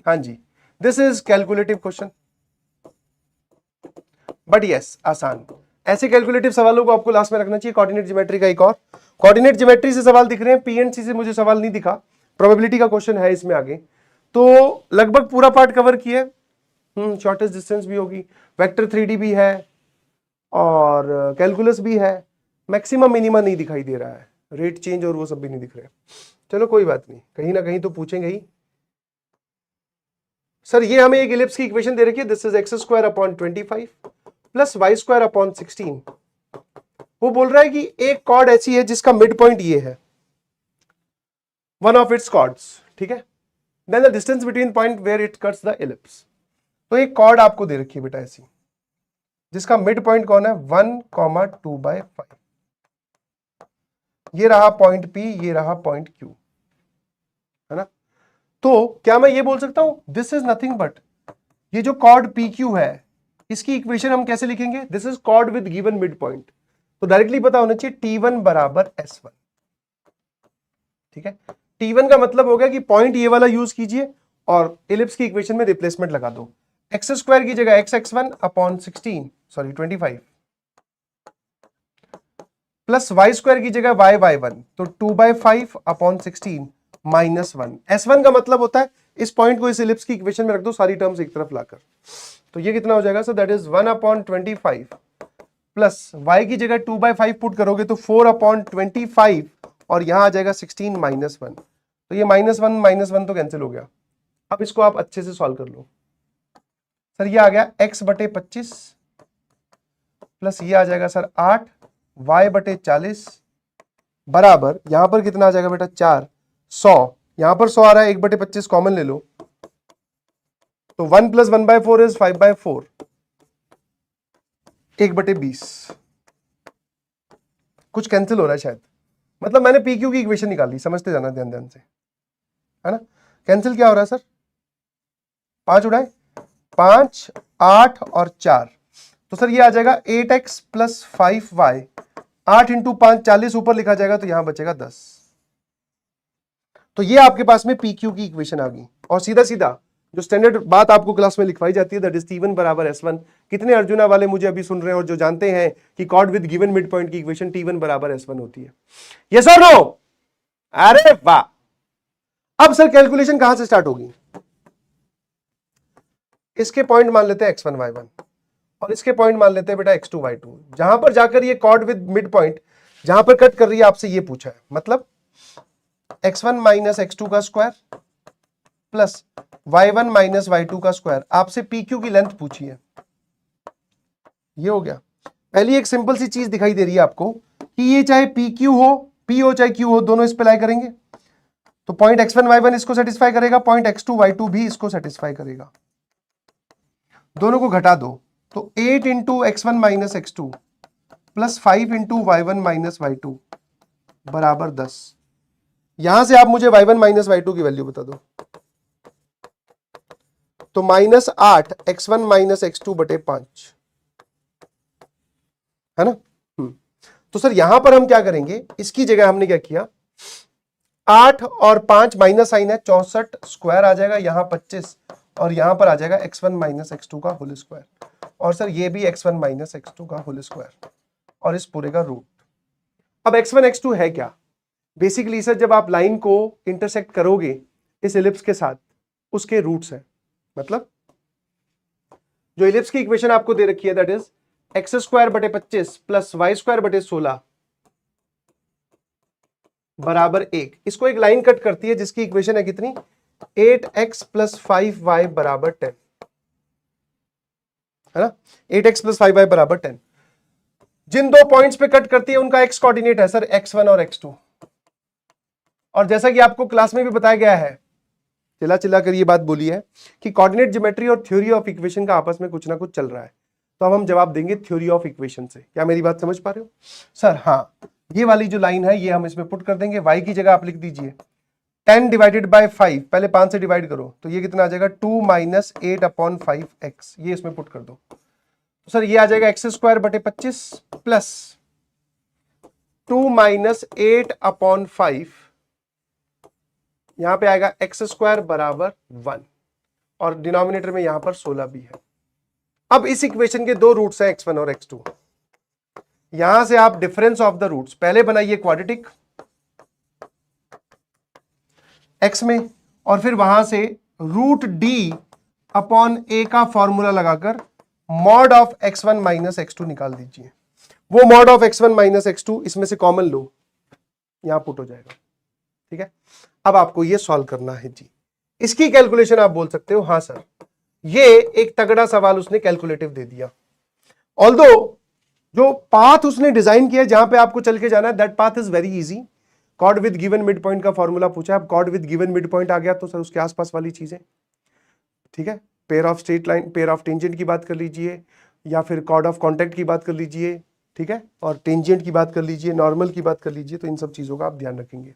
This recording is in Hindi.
हाँ जी, this is calculative question, but yes आसान। ऐसे कैलकुलेटिव सवालों को आपको लास्ट में रखना चाहिए। कोऑर्डिनेट ज्योमेट्री का एक और, कोऑर्डिनेट ज्योमेट्री से सवाल दिख रहे हैं, पी एंड सी से मुझे सवाल नहीं दिखा, प्रोबेबिलिटी का क्वेश्चन है इसमें आगे। तो लगभग पूरा पार्ट कवर किया। शॉर्टेस्ट डिस्टेंस भी होगी, वेक्टर 3D भी है और कैलकुलस भी है, मैक्सिमम मिनिमा नहीं दिखाई दे रहा है, रेट चेंज और वो सब भी नहीं दिख रहे। चलो कोई बात नहीं, कहीं ना कहीं तो पूछेंगे ही। सर ये हमें एक इलिप्स की इक्वेशन दे रखी है, this is x square upon 25 plus y square upon 16। वो बोल रहा है कि एक कॉर्ड ऐसी है जिसका मिड पॉइंट ये है, वन ऑफ इट्स कॉर्ड्स, ठीक है, then the distance between point where it cuts the ellipse. तो एक कॉर्ड आपको दे रखी है बेटा ऐसी, जिसका मिड पॉइंट कौन है, 1,2/5। ये रहा पॉइंट P, ये रहा पॉइंट Q, है ना। तो क्या मैं ये बोल सकता हूं, दिस इज नथिंग बट, ये जो कॉर्ड PQ है इसकी इक्वेशन हम कैसे लिखेंगे, this is cord with given mid point. तो डायरेक्टली पता होना चाहिए T1 बराबर S1, ठीक है। T1 का मतलब हो गया कि पॉइंट ये वाला यूज कीजिए और इलिप्स की इक्वेशन में रिप्लेसमेंट लगा दो। एक्स स्क्वायर की जगह x1 upon 16, sorry 25, plus y square की जगह y1, तो 2/5 अपॉन 16 माइनस 1। S1 का मतलब होता है इस पॉइंट को इस इलिप्स की इक्वेशन में रख दो, सारी टर्म्स एक तरफ लाकर। तो ये कितना हो जाएगा, so that is 1/25 plus y की जगह 2/5 पुट करोगे तो 4/25 और यहां आ जाएगा 16 माइनस 1। तो ये -1 तो कैंसिल हो गया। अब इसको आप अच्छे से सॉल्व कर लो। सर ये आ गया x/25 प्लस ये आ जाएगा सर 8 y/40 बराबर, यहां पर कितना आ जाएगा बेटा 4, 100, यहां पर 100 आ रहा है, 1/25 कॉमन ले लो, तो 1 + 1/4 इज 5/4, 1/20। कुछ कैंसिल हो रहा है शायद, मतलब मैंने PQ की इक्वेशन निकाली, समझते जाना ध्यान ध्यान से, है ना। कैंसिल क्या हो रहा है सर, 5 उड़ाए 5, 8 और 4, तो सर ये आ जाएगा 8x + 5y, 8 × 5 40 ऊपर लिखा जाएगा, तो यहां बचेगा 10। तो ये आपके पास में PQ की इक्वेशन आ गई। और सीधा सीधा जो स्टैंडर्ड बात आपको क्लास में लिखवाई जाती है, दैट इज T1 बराबर S1। कितने अर्जुना वाले मुझे अभी सुन रहे हैं और जो जानते हैं कि cord with given mid point की इक्वेशन T1 बराबर S1 होती है, यस और नो? अरे वाह। अब सर कैलकुलेशन कहां से स्टार्ट होगी, इसके पॉइंट मान लेते हैं x1 y1 और इसके पॉइंट मान लेते हैं बेटा x2 y2। जहां पर जाकर ये कॉर्ड विद मिड पॉइंट जहां पर कट कर रही है, आपसे ये पूछा है, मतलब x1 - x2 का स्क्वायर प्लस y1 - y2 का स्क्वायर। आपसे PQ की लेंथ पूछी है, ये हो गया। पहली एक सिंपल सी चीज दिखाई दे रही है आपको कि ये चाहे PQ हो, P हो चाहे Q हो, दोनों इस पे लाई करेंगे, तो पॉइंट x1 y1 इसको सेटिस्फाई करेगा, पॉइंट x2 y2 भी इसको सेटिस्फाई करेगा। दोनों को घटा दो, तो 8 × x1 - x2 plus 5 × y1 - y2 बराबर 10। यहां से आप मुझे y1 - y2 की वैल्यू बता दो, तो -8 x1 - x2/5, है ना। तो सर यहां पर हम क्या करेंगे, इसकी जगह हमने क्या किया, 8 और 5 माइनस साइन है, 64 स्क्वायर आ जाएगा, यहां 25 और यहां पर आ जाएगा x1 - x2 का होल स्क्वायर, और सर ये भी x1 - x2 का होल स्क्वायर और इस पूरे का रूट। अब x1 x2 है क्या, बेसिकली सर जब आप लाइन को इंटरसेक्ट करोगे इस इलिप्स के साथ, उसके रूट्स है। मतलब जो इलिप्स की इक्वेशन आपको दे रखी है, that is x²/25 plus y²/16 बराबर 1। इसको एक लाइन कट करती है जिसकी इक्वेशन है कितनी, 8x + 5y बराबर 10, है ना। 8x + 5y बराबर 10। जिन दो पॉइंट्स पे कट करती है उनका x कोऑर्डिनेट है सर x1 और x2। और जैसा कि आपको क्लास में भी बताया गया है, चिल्ला चिल्ला कर ये बात बोली है कि कोऑर्डिनेट ज्योमेट्री और थ्योरी ऑफ इक्वेशन का आपस में कुछ ना कुछ चल रहा है। तो अब हम जवाब देंगे थ्योरी ऑफ इक्वेशन से। क्या मेरी बात समझ पा रहे हो सर? हाँ, ये वाली जो लाइन है ये हम इसमें पुट कर देंगे। y की जगह आप लिख दीजिए 10 / 5, पहले 5 से डिवाइड करो तो ये कितना आ जाएगा 2 - 8/5x, ये इसमें पुट कर दो। तो सर ये आ जाएगा x²/25 प्लस 2 - 8/5, यहां पे आएगा x² बराबर 1। और डिनोमिनेटर में यहां पर 16 भी है। अब इस इक्वेशन के दो रूट्स हैं x1 और x2। यहां से आप डिफरेंस ऑफ द रूट्स पहले बनाइए क्वाड्रेटिक x में, और फिर वहां से रूट डी अपॉन ए का फॉर्मूला लगाकर mod of x1 minus x2 निकाल दीजिए। वो mod of x1 minus x2 इसमें से कॉमन लो, यहां पुट हो जाएगा। ठीक है, अब आपको ये सॉल्व करना है जी। इसकी कैलकुलेशन आप बोल सकते हो हाँ सर ये एक तगड़ा सवाल उसने कैलकुलेटिव दे दिया। ऑल्दो जो पाथ उसने डिजाइन किया जहां पे आपको चल के जाना है that path is very easy. Chord with given mid point का फॉर्मूला पूछा है, अब chord with given mid point आ गया तो सर उसके आसपास वाली चीजें, ठीक है, pair of straight line, pair of tangent की बात कर लीजिए, या फिर कॉर्ड ऑफ कॉन्टैक्ट की बात कर लीजिए, ठीक है, और टेंजेंट की बात कर लीजिए, नॉर्मल की बात कर लीजिए, तो इन सब चीजों का आप ध्यान रखेंगे।